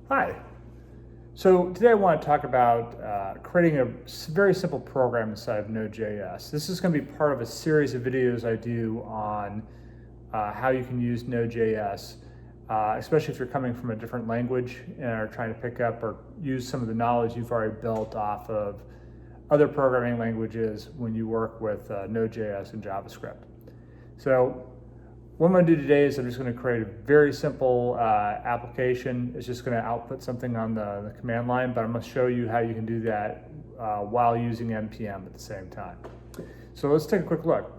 Hi. So today I want to talk about creating a very simple program inside of Node.js. This is going to be part of a series of videos I do on how you can use Node.js, especially if you're coming from a different language and are trying to pick up or use some of the knowledge you've already built off of other programming languages when you work with Node.js and JavaScript. So what I'm going to do today is I'm just going to create a very simple application. It's just going to output something on the command line, but I'm going to show you how you can do that while using npm at the same time. So let's take a quick look.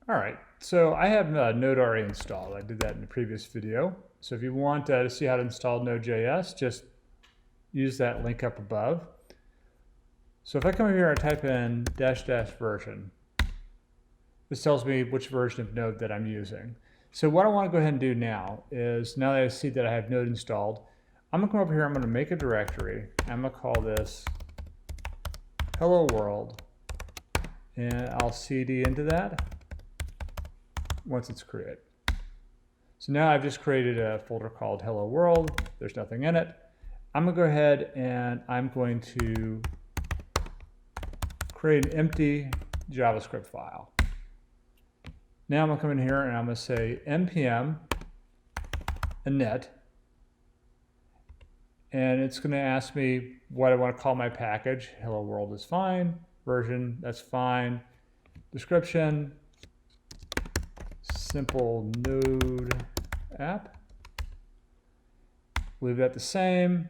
All right, so I have Node already installed. I did that in the previous video. So if you want to see how to install Node.js, just use that link up above. So if I come over here and type in -- version, this tells me which version of Node that I'm using. So what I want to go ahead and do now is, now that I see that I have Node installed, I'm going to come over here, I'm going to make a directory. I'm going to call this hello world, and I'll cd into that once it's created. So now I've just created a folder called hello world. There's nothing in it. I'm going to go ahead and I'm going to create an empty JavaScript file. Now I'm going to come in here and I'm going to say npm init, and it's going to ask me what I want to call my package. Hello world is fine. Version, that's fine. Description, simple Node app. Leave that the same.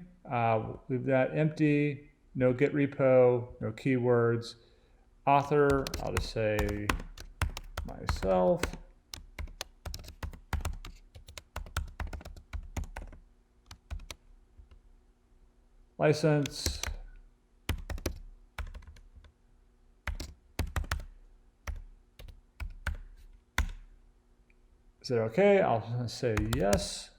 Leave that empty. No get repo, no keywords. Author, I'll just say myself. License. Is it okay? I'll say yes.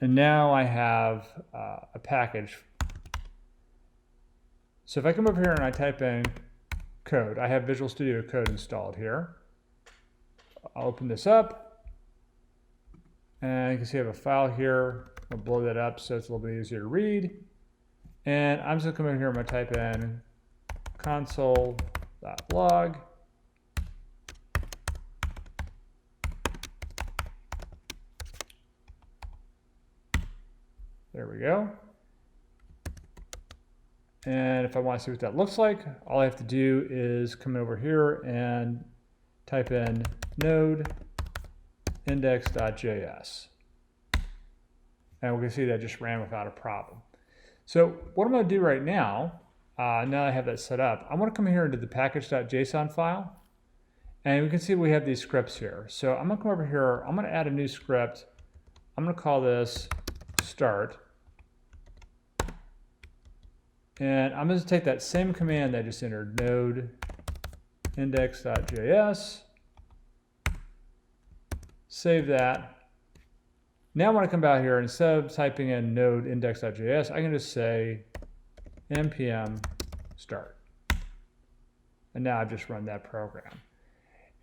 And now I have a package. So if I come over here and I type in code, I have Visual Studio Code installed here. I'll open this up, and you can see I have a file here. I'll blow that up so it's a little bit easier to read. And I'm just going to come in here and I'm going to type in console.log. There we go. And if I want to see what that looks like, all I have to do is come over here and type in node index.js. And we can see that just ran without a problem. So what I'm going to do right now, now that I have that set up, I want to come here into the package.json file. And we can see we have these scripts here. So I'm going to come over here, I'm going to add a new script. I'm going to call this start. And I'm going to take that same command that I just entered, node index.js, save that. Now when I come back here, instead of typing in node index.js, I can just say npm start. And now I've just run that program.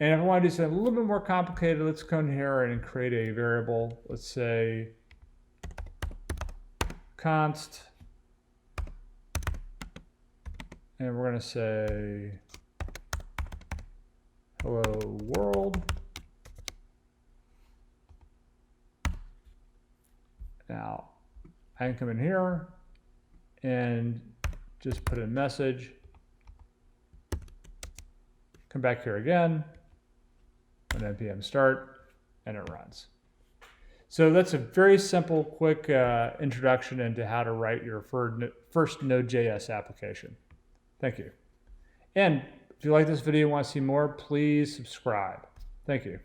And if I want to do something a little bit more complicated, let's come here and create a variable. Let's say const, and we're going to say hello world. Now I can come in here and just put in a message. Come back here again, and npm start, and it runs. So that's a very simple, quick introduction into how to write your first Node.js application. Thank you. And if you like this video and want to see more, please subscribe. Thank you.